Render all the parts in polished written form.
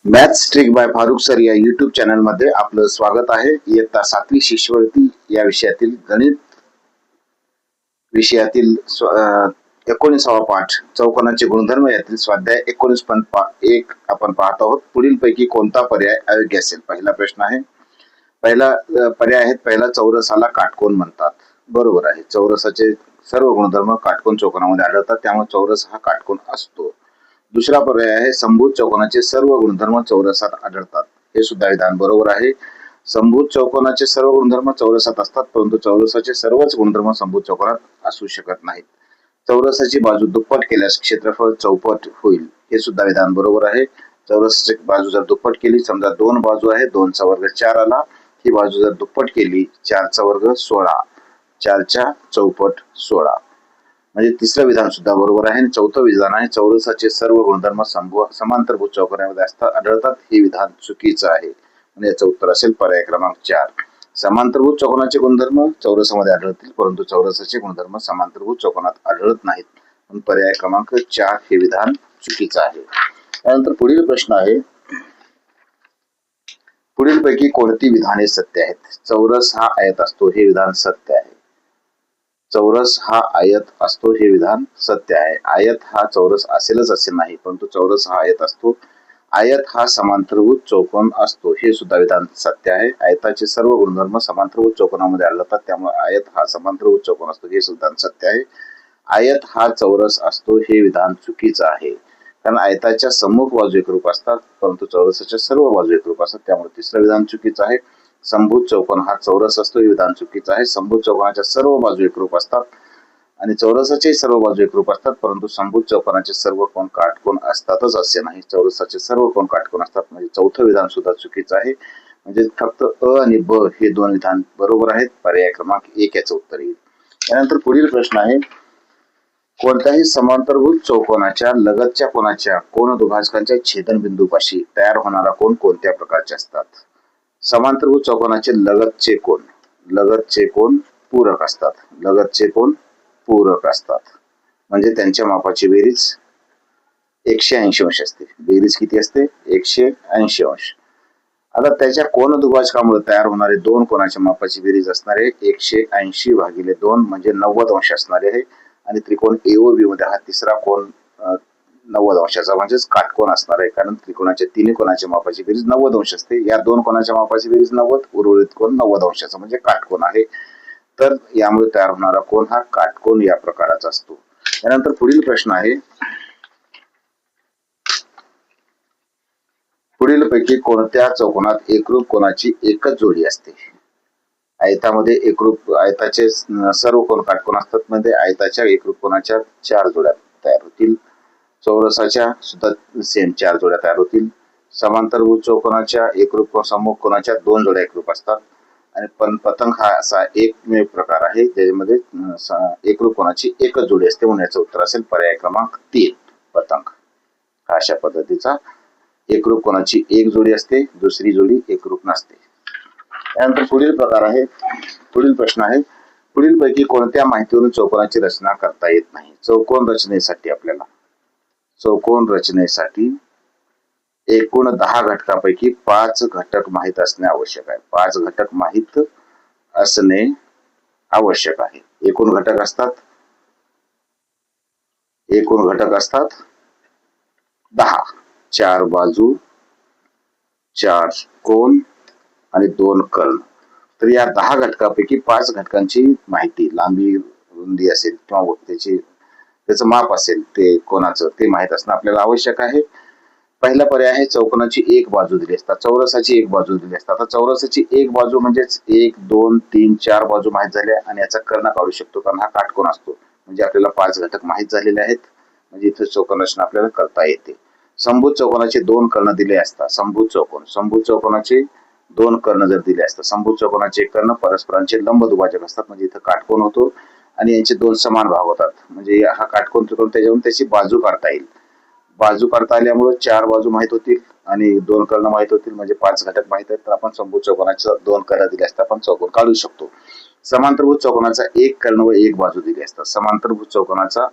Maths trick by Farukh sir या YouTube channel मध्ये आपलं स्वागत आहे. इयत्ता 7वी शिष्यवृत्ती या विषयातील गणित विषयातील 19वा पाठ चौकोनाचे गुणधर्म यातील स्वाध्याय 19.1 आपण पाहत आहोत. पुढील पैकी कोणता पर्याय अयोग्य असेल? पहिला प्रश्न आहे. पहिला पर्याय आहे, पहिला चौरसाला काटकोन म्हणतात. बरोबर आहे. चौरसाचे सर्व गुणधर्म काटकोन चौकोनामध्ये आढळतात, त्यामुळे चौरस हा काटकोन असतो. दुसरा पर्याय आहे, समभुज चौकोनाचे सर्व गुणधर्म चौरसात आढळतात. हे सुद्धा विधान बरोबर आहे. समभुज चौकोनाचे सर्व गुणधर्म चौरसात असतात, परंतु चौरसाचे सर्वच गुणधर्म समभुज चौकोनात असू शकत नाहीत. चौरसाची बाजू दुप्पट केल्यास क्षेत्रफळ चौपट होईल. हे सुद्धा विधान बरोबर आहे. चौरसाची बाजू जर दुप्पट केली, समजा 2 बाजू आहे, 2चा वर्ग 4 आला. ही बाजू जर दुप्पट केली, 4चा वर्ग 16, 4च्या चौपट 16. म्हणजे तिसरं विधान सुद्धा बरोबर आहे. आणि चौथं विधान आहे, चौरसाचे सर्व गुणधर्म समांतरभुज चौकोनामध्ये आढळतात. हे विधान चुकीचं आहे. म्हणजे याचं उत्तर असेल पर्याय क्रमांक 4. समांतरभुज चौकोनाचे गुणधर्म चौरसामध्ये आढळतील, परंतु चौरसाचे गुणधर्म समांतरभुज चौकोनात आढळत नाहीत. म्हणून पर्याय क्रमांक 4 हे विधान चुकीचं आहे. त्यानंतर पुढील प्रश्न आहे, पुढीलपैकी कोणती विधाने सत्य आहेत? चौरस हा आयत असतो, हे विधान सत्य आहे. चौरस हा आयत असतो, हे विधान सत्य आहे. आयत हा चौरस असेलच असे नाही, परंतु चौरस हा आयत असतो. आयत हा समांतरभुज चौकोन असतो, हे सुद्धा विधान सत्य आहे. आयताचे सर्व गुणधर्म समांतरभुज चौकोनामध्ये आढळतात, त्यामुळे आयत हा समांतरभुज चौकोन असतो, हे सुद्धा सत्य आहे. आयत हा चौरस असतो, हे विधान चुकीचं आहे. कारण आयताच्या सम्मुख बाजू एकरूप असतात, परंतु चौरसाच्या सर्व बाजू एकरूप असतात, त्यामुळे तिसरं विधान चुकीचं आहे. समभुज चौकोन हा चौरस असतो, हे विधान चुकीचं आहे. समभुज चौकोनाच्या सर्व बाजू एकरूप असतात आणि चौरसाचे सर्व बाजू एकरूप असतात, परंतु समभुज चौकोनाचे सर्व कोन काटकोन असतातच असे नाही. चौरसाचे सर्व कोन काटकोन असतात. म्हणजे चौथं विधान सुद्धा चुकीचं आहे. म्हणजे फक्त अ आणि ब हे दोन विधान बरोबर आहेत. पर्याय क्रमांक 1 याचं उत्तर येईल. त्यानंतर पुढील प्रश्न आहे, कोणत्याही समांतरभुज चौकोनाच्या लगतच्या कोनाच्या कोन दुभाजकांच्या छेदनबिंदूपाशी तयार होणारा कोन कोणत्या प्रकारचे असतात? समांतरभुज चौकोनाचे लगतचे कोन पूरक असतात. लगतचे कोन पूरक असतात, म्हणजे त्यांच्या मापाची बेरीज 180 अंश असते. बेरीज किती असते? 180 अंश. आता त्याच्या कोन दुभाजकामुळे तयार होणारे दोन कोनाच्या मापाची बेरीज असणारे 180 भागिले 2 म्हणजे 90 अंश असणारे आहे. आणि त्रिकोण एओबी मध्ये हा तिसरा कोन 90 अंशाचा म्हणजेच काटकोन असणार आहे, कारण त्रिकोणाच्या तिन्ही कोनाच्या मापाची बेरीज 90 अंश असते. या दोन कोनाच्या मापाची बेरीज 90, उर्वरित कोन 90 अंशाचा म्हणजे काटकोन आहे. तर यामुळे तयार होणारा कोन हा काटकोन या प्रकाराचा असतो. त्यानंतर पुढील प्रश्न आहे, पुढीलपैकी कोणत्या चौकोनात एकरूप कोनाची एकच जोडी असते? आयतामध्ये एकरूप आयताचे सर्व कोन काटकोन असतात, म्हणजे आयताच्या एकरूप कोनाच्या 4 जोड्या तयार होतील. चौरसाच्या सुद्धा सेम 4 जोड्या तयार होतील. समांतरभुज चौकोनाच्या एकरूप सम्मुख कोनाच्या 2 जोड्या एकरूप असतात. आणि पतंग हा असा एकमेव प्रकार आहे ज्यामध्ये एकरूप कोनाची एकच जोडी असते, म्हणून याचं उत्तर असेल पर्याय क्रमांक 3 पतंग. अशा पद्धतीचा एकरूप कोनाची एक जोडी असते, दुसरी जोडी एकरूप नसते. त्यानंतर पुढील प्रकार आहे, पुढील प्रश्न आहे, पुढीलपैकी कोणत्या माहितीवरून चौकोनाची रचना करता येत नाही? चौकोन रचनेसाठी एकूण 10 घटकापैकी 5 घटक माहित असणे आवश्यक आहे. 5 घटक माहित असणे आवश्यक आहे. एकूण घटक असतात 10. 4 बाजू, 4 कोन आणि 2 कर्ण. तर या 10 घटकापैकी 5 घटकांची माहिती, लांबी रुंदी असेल किंवा त्याचं माप असेल ते कोणाचं, ते माहित असणं आपल्याला आवश्यक आहे. पहिला पर्याय आहे, चौकोनाची एक बाजू दिली असतात, चौरसाची एक बाजू दिली असतात. आता चौरसाची एक बाजू म्हणजेच 1, 2, 3, 4 बाजू माहित झाल्या आणि याचा कर्ण काढू शकतो, कारण हा काटकोन असतो. म्हणजे आपल्याला 5 घटक माहित झालेले आहेत, म्हणजे इथे चौकोन रचना आपल्याला करता येते. समभुज चौकोनाचे 2 कर्ण दिले असतात. समभुज चौकोनाचे 2 कर्ण जर दिले असतात, समभुज चौकोनाचे कर्ण परस्परांचे लंब दुभाजक असतात, म्हणजे इथं काटकोन होतो आणि यांचे 2 समान भाग होतात. म्हणजे हा काटकोन त्रिकोण, त्याच्यावरून त्याची बाजू काढता येईल. बाजू काढता आल्यामुळे 4 बाजू माहित होतील आणि 2 कर्ण माहित होतील, म्हणजे 5 घटक माहित आहेत. तर आपण समभुज चौकोनाचे 2 कर्ण दिले असतात, आपण चौकोन काढू शकतो. समांतरभुज चौकोनाचा 1 कर्ण व 1 बाजू दिली असतात. समांतरभुज चौकोनाचा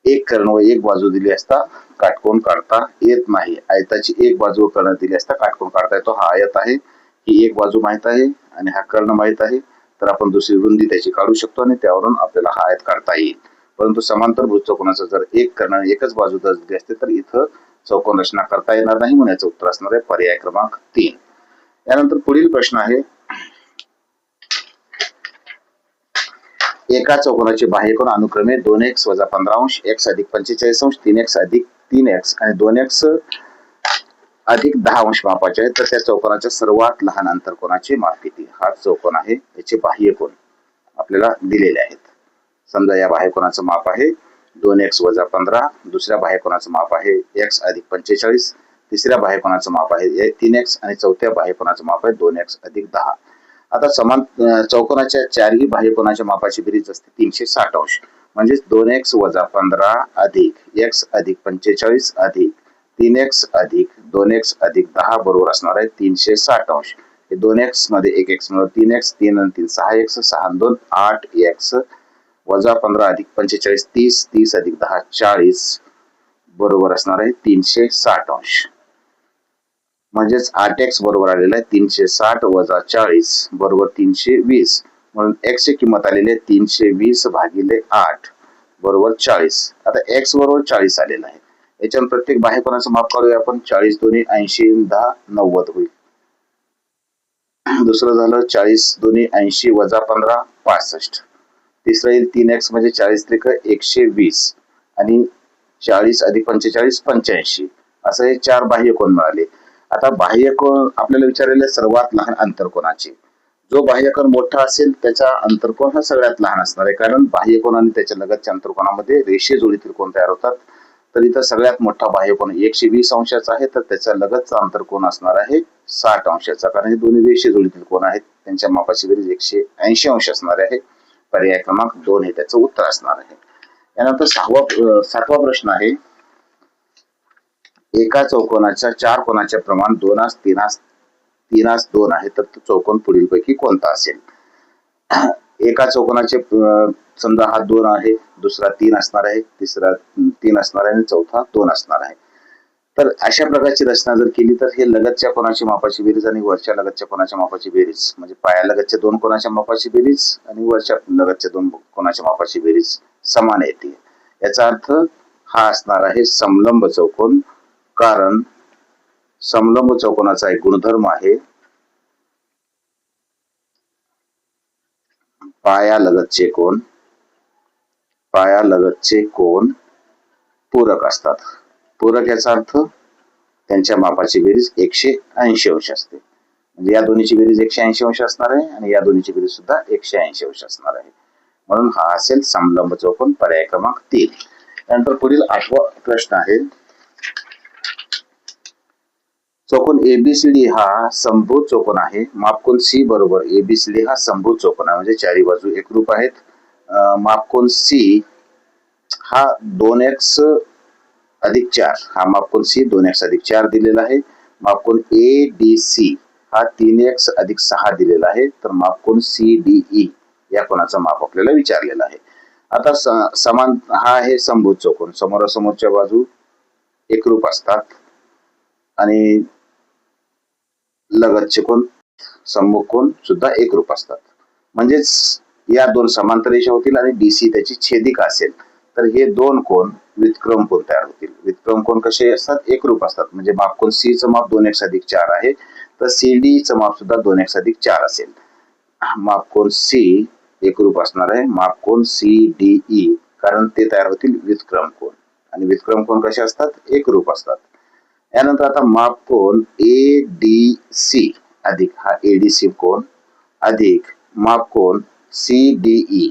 एक कर्ण व एक बाजू दिली असता काटकोन काढता येत नाही. आयताची एक बाजू कर्ण दिली असता काटकोन काढता येतो. हा आयत आहे, ही एक बाजू माहित आहे आणि हा कर्ण माहित आहे, तर आपण दुसरी रुंदी त्याची काढू शकतो आणि त्यावरून आपल्याला हा आयत काढता येईल. परंतु समांतरभुज चौकोनाचा जर एक कर्ण एकच बाजू जर दिली असते तर इथं चौकोन रचना करता येणार नाही, म्हणून याचं उत्तर असणार आहे पर्याय क्रमांक 3. यानंतर पुढील प्रश्न आहे, एका चौकोनाचे बाह्यकोन अनुक्रमे 2x - 15° x + 45° 3x + 3x आणि 2x + 10° मापाचे आहेत, तर त्या चौकोनाच्या सर्वात लहान अंतरकोनाचे माप किती? हा चौकोन आहे, याचे बाह्यकोन आपल्याला दिलेले आहेत. समजा या बाह्यकोनाचं माप आहे 2x - 15, दुसऱ्या बाह्यकोनाचं माप आहे x + 45, तिसऱ्या बाह्यकोनाचं माप आहे 3x आणि चौथ्या बाह्यकोनाचं माप आहे 2x + 10. आता समान चौकोनाच्या चारही बाह्यकोनाच्या मापाची बेरीज असते 360°. म्हणजे 2x - 15 + x + 45 + 3x + 2x + 10 बरोबर असणार आहे 360°. हे 2x मध्ये एक x मिळून 3x, 3 आणि 3 6x, 6 आणि 2 8x - 15 + 45 30, 30 + 10 40 बरोबर असणार आहे 360°. म्हणजेच 8x बरोबर आलेला आहे 360 - 40 बरोबर 320. म्हणून x ची किंमत आलेली आहे 320/8 बरोबर 40. आता x बरोबर 40 आलेला आहे. याच्यावर प्रत्येक बाह्यकोनाचं माप काढूया आपण. 40 दोन्ही 80 आणि 10 90 होईल. दुसरं झालं 40 दोन्ही 80 - 15 65. तिसरं येईल 3x म्हणजे 40 त्रिक 120 आणि 40 + 45 85. असं हे चार बाह्यकोन मिळाले. आता बाह्यकोन आपल्याला विचारलेले सर्वात लहान अंतरकोनाचे. जो बाह्यकोन मोठा असेल त्याचा अंतरकोन हा सगळ्यात लहान असणार आहे, कारण बाह्यकोन आणि त्याच्या लगतच्या अंतरकोनामध्ये रेषीय जोडीतील कोन तयार होतात. तर इथं सगळ्यात मोठा बाह्यकोन 120 अंशाचा आहे, तर त्याचा लगतचा अंतरकोन असणार आहे 60 अंशाचा, कारण हे दोन्ही रेषीय जोडीतील कोन आहेत. त्यांच्या मापाची बेरीज 180 अंश असणार आहे. पर्याय क्रमांक 2 हे त्याचं उत्तर असणार आहे. यानंतर 7वा प्रश्न आहे, एका चौकोनाच्या चार कोनाचे प्रमाण 2 3 2 आहे, तर तो चौकोन पुढीलपैकी कोणता असेल? एका चौकोनाचे समजा हा 2 आहे, दुसरा 3 असणार आहे, तिसरा 3 असणार आहे आणि चौथा 2 असणार आहे. तर अशा प्रकारची रचना जर केली तर हे लगतच्या कोनाची मापाची बेरीज आणि वरच्या लगतच्या कोनाच्या मापाची बेरीज, म्हणजे पायालगतच्या दोन कोनाच्या मापाची बेरीज आणि वरच्या लगतच्या दोन कोनाच्या मापाची बेरीज समान येते. याचा अर्थ हा असणार आहे समलंब चौकोन, कारण समलंब चौकोनाचा एक गुणधर्म आहे पायालगतचे कोन पूरक असतात. पूरक याचा अर्थ त्यांच्या मापाची बेरीज 180 अंश असते. म्हणजे या दोन्हीची बेरीज 180 अंश असणार आहे आणि या दोन्हीची बेरीज सुद्धा 180 अंश असणार आहे. म्हणून हा असेल समलंब चौकोन, पर्याय क्रमांक 3. त्यानंतर पुढील 8वा प्रश्न आहे, चौकोन एबीसीडी हा समभुज चौकोन आहे. मापकोन सी बरोबर एबीसीडी हा समभुज चौकोन आहे, म्हणजे चारी बाजू एकरूप आहेत. मापकोन सी हा 2x + 4 हा मापकोन सी 2x + 4 दिलेला आहे. मापकोन एडीसी हा 3x + 6 दिलेला आहे. तर मापकोन सीडीई या कोणाचं माप आपल्याला विचारलेलं आहे. आता समान हा आहे समभुज चौकोन, समोरासमोरच्या बाजू एकरूप असतात आणि लगतचे कोन सम्मुख कोन सुद्धा एकरूप असतात. म्हणजेच या दोन समांतर रेषा होतील आणि डीसी त्याची छेदिका असेल, तर हे दोन कोन व्युत्क्रम कोन तयार होतील. व्युत्क्रम कोन कसे असतात? एकरूप असतात. म्हणजे मापकोन सी चं माप 2x + 4 आहे, तर सीडी चं माप सुद्धा 2x + 4 असेल. मापकोन सी एकरूप असणार आहे मापकोन सीडीई, कारण ते तयार होतील व्युत्क्रम कोन, आणि व्युत्क्रम कोन कसे असतात? एकरूप असतात. यानंतर आता मापकोन एडीसी अधिक हा एडीसी कोन अधिक मापकोन सीडीई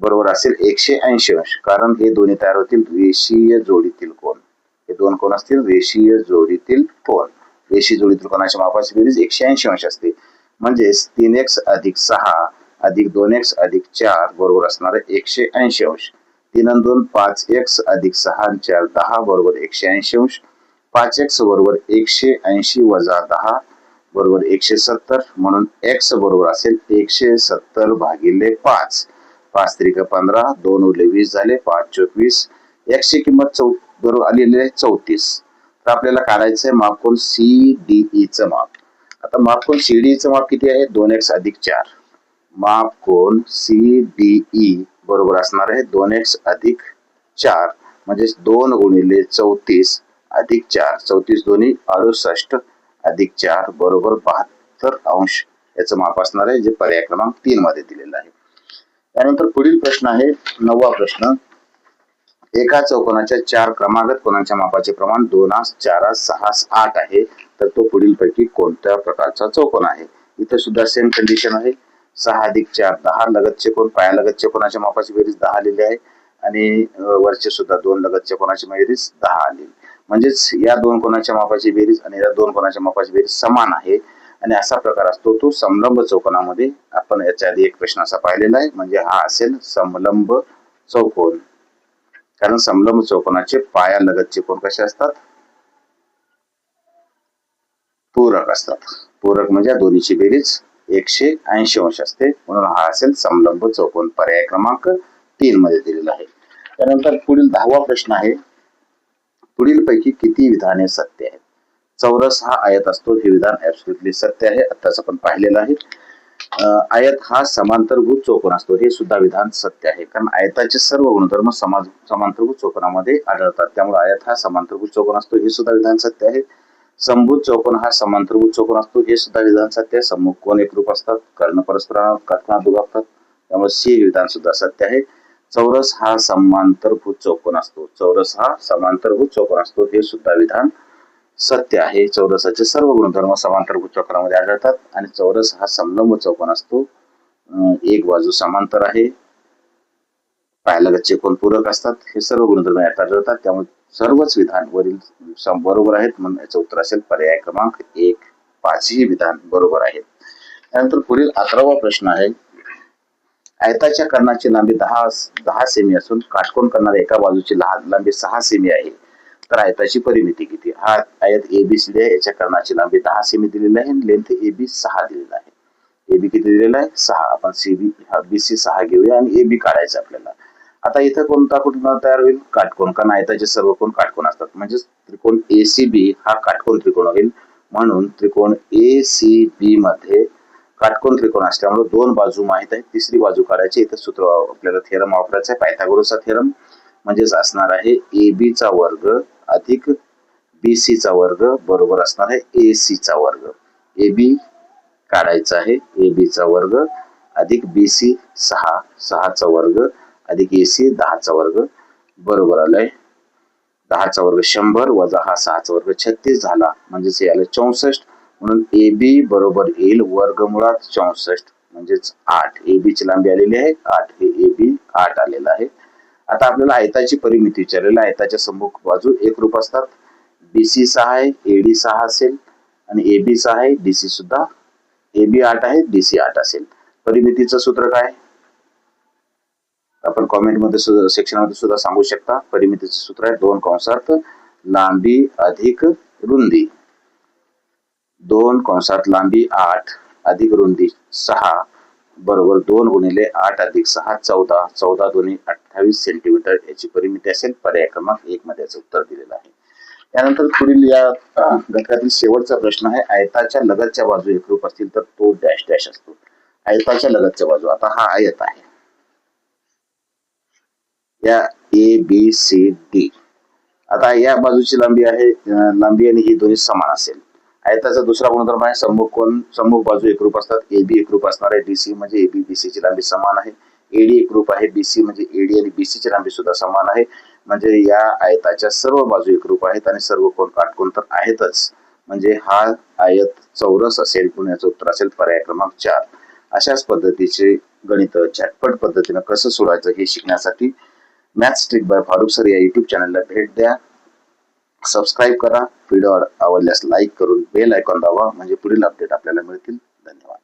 बरोबर असेल 180 अंश, कारण हे दोन्ही तयार होतील रेषीय जोडीतील कोन. हे दोन कोन असतील रेषीय जोडीतील कोन. रेषीय जोडीतील कोनाच्या मापाची बेरीज 180 अंश असते. म्हणजेच 3x + 6 अधिक 2x + 4 बरोबर असणार आहे 180 अंश. 3 आणि 2 5x + 6 आणि 4 10 बरोबर 180 अंश. 5x बरोबर 180 - 10 बरोबर 170. म्हणून x बरोबर असेल 170/5. 5 त्रिक 15, 2 उरले 20 झाले, 5 चोक 20, x ची किंमत बरोबर आलेली आहे 34. तर आपल्याला काढायचं आहे मापकोन CDE चं माप. आता मापकोन CDE चं माप किती आहे? 2x अधिक 4. मापकोन CDE बरोबर असणार आहे 2x अधिक 4 म्हणजे 2 गुणिले 34 अधिक 4. 34 दोन्ही 68 अधिक 4 बरोबर 72 अंश याचं माप असणार आहे, जे पर्याय क्रमांक 3 मध्ये दिलेलं आहे. त्यानंतर पुढील प्रश्न आहे 9वा प्रश्न. एका चौकोनाच्या 4 क्रमागत कोनांच्या मापाचे प्रमाण 2 4 6 8 आहे, तर तो पुढील पैकी कोणत्या प्रकारचा चौकोन आहे? इथे सुद्धा सेम कंडिशन आहे. 6 अधिक 4 10 लगतचे कोन, पायालगतच्या कोनाच्या मापाची बेरीज 10 आलेली आहे आणि वरचे सुद्धा 2 लगतच्या कोनाची बेरीज 10 आलेली. म्हणजेच या दोन कोनाच्या मापाची बेरीज आणि या दोन कोनाच्या मापाची बेरीज समान आहे आणि असा प्रकार असतो तो समलंब चौकोनामध्ये. आपण याच्या आधी एक प्रश्न असा पाहिलेला आहे, म्हणजे हा असेल समलंब चौकोन. कारण समलंब चौकोनाचे पायालगतचे कोन कसे असतात? पूरक असतात. पूरक म्हणजे दोन्हीची बेरीज 180 अंश असते, म्हणून हा असेल समलंब चौकोन. पर्याय क्रमांक 3 मध्ये दिलेला आहे. त्यानंतर पुढील 10वा प्रश्न आहे. पुढील पैकी किती विधाने सत्य आहेत? चौरस हा आयत असतो हे विधान ऍब्सोल्युटली सत्य आहे, आत्ताच आपण पाहिलेलं आहे. आयत हा समांतरभूत चौकोन असतो हे सुद्धा विधान सत्य आहे, कारण आयताचे सर्व गुणधर्म समांतरभूत चौकोनामध्ये आढळतात, त्यामुळे आयत हा समांतरभूत चौकोन असतो हे सुद्धा विधान सत्य आहे. समभुज चौकोन हा समांतरभूत चौकोन असतो हे सुद्धा विधान सत्य आहे. सम्मुख कोन एकरूप असतात, कर्ण परस्परांना काटकोनात दुभागतात, त्यामुळे C विधान सुद्धा सत्य आहे. चौरस हा समांतरभूत चौकोन असतो, चौरस हा समांतरभूत चौकोन असतो हे सुद्धा विधान सत्य आहे. चौरसाचे सर्व गुणधर्म समांतरभूत चौकोनामध्ये आढळतात आणि चौरस हा समलंब चौकोन असतो. एक बाजू समांतर आहे, पायालगतचे कोन पूरक असतात, हे सर्व गुणधर्म यात आढळतात, त्यामुळे सर्वच विधान वरील बरोबर आहेत, म्हणून याचं उत्तर असेल पर्याय क्रमांक 1. 5ही विधान बरोबर आहेत. त्यानंतर पुढील 11वा प्रश्न आहे. आयताच्या कर्णाची लांबी 10 सेमी असून काटकोन करणाऱ्या एका बाजूची लांबी 6 सेमी आहे, तर आयताची परिमिती किती? हा आयत ABCD आहे, याच्या कर्णाची लांबी 10 सेमी दिलेली आहे आणि लेंथ AB 6 दिलेला आहे. AB किती दिलेला आहे? 6. आपण BC 6 घेऊया आणि AB काढायचं आपल्याला. आता इथं कोणता कुठला तयार होईल? काटकोन, कारण आयताचे सर्व कोन काटकोन असतात, म्हणजे त्रिकोण ACB हा काटकोन त्रिकोण होईल. म्हणून त्रिकोण ACB मध्ये काटकोन त्रिकोण असल्यामुळे 2 बाजू माहित आहे, तिसरी बाजू काढायची. इथं सूत्र आपल्याला थेरम वापरायचा आहे, पायथागोरसचा थेरम, म्हणजेच असणार आहे AB चा वर्ग अधिक BC चा वर्ग बरोबर असणार आहे AC चा वर्ग. AB काढायचा आहे, AB चा वर्ग अधिक BC 6 चा वर्ग अधिक AC 10 चा वर्ग बरोबर आलाय 10 चा वर्ग 100 वजा हा 6 चा वर्ग 36 झाला, म्हणजेच याला 64. म्हणून AB बरोबर येईल वर्गमुळात 64 म्हणजेच 8. AB ची लांबी आलेली आहे 8, हे AB 8 आलेलं आहे. आता आपल्याला आयताची परिमिती विचारलेली आहे. आयताच्या सम्मुख बाजू एकरूप असतात. BC 6 आहे, AD 6 असेल आणि AB 6 आहे, DC सुद्धा AB 8 आहे, DC 8 असेल. परिमितीचं सूत्र काय? आपण कॉमेंट मध्ये सेक्शन मध्ये सुद्धा सांगू शकता. परिमितीचं सूत्र आहे 2 कंसात लांबी अधिक रुंदी, 2 कंसात लांबी 8 अधिक रुंदी 6 बरोबर 2 गुणिले 8 अधिक 6 14, 14 दोन्ही 28 सेंटीमीटर याची परिमिती असेल. पर्याय क्रमांक 1 मध्ये याचं उत्तर दिलेलं आहे. त्यानंतर पुढील या घटकातील शेवटचा प्रश्न आहे. आयताच्या लगतच्या बाजू एकरूप असतील तर तो डॅश डॅश असतो. आयताच्या लगतच्या बाजू, आता हा आयत आहे, या ABCD. आता या बाजूची लांबी आहे, लांबी आणि ही दोन्ही समान असेल. आयताचा दुसरा गुणधर्म आहे सम्मुख बाजू एकरूप असतात. AB एकरूप असणार आहे, DC म्हणजे AB BC ची लांबी समान आहे. AD एकरूप आहे, BC म्हणजे AD आणि BC ची लांबी सुद्धा समान आहे. म्हणजे या आयताच्या सर्व बाजू एकरूप आहेत आणि सर्व कोन काटकोन तर आहेतच, म्हणजे हा आयत चौरस असेल, म्हणून याचं उत्तर असेल पर्याय क्रमांक 4. अशाच पद्धतीचे गणित झटपट पद्धतीने कसं सोडवायचं हे शिकण्यासाठी maths trick by Farukh sir या युट्यूब चॅनलला भेट द्या. सबस्क्राईब करा. व्हिडिओ आवडल्यास लाईक करून बेल आयकॉन दाबा, म्हणजे पुढील अपडेट आपल्याला मिळतील. धन्यवाद.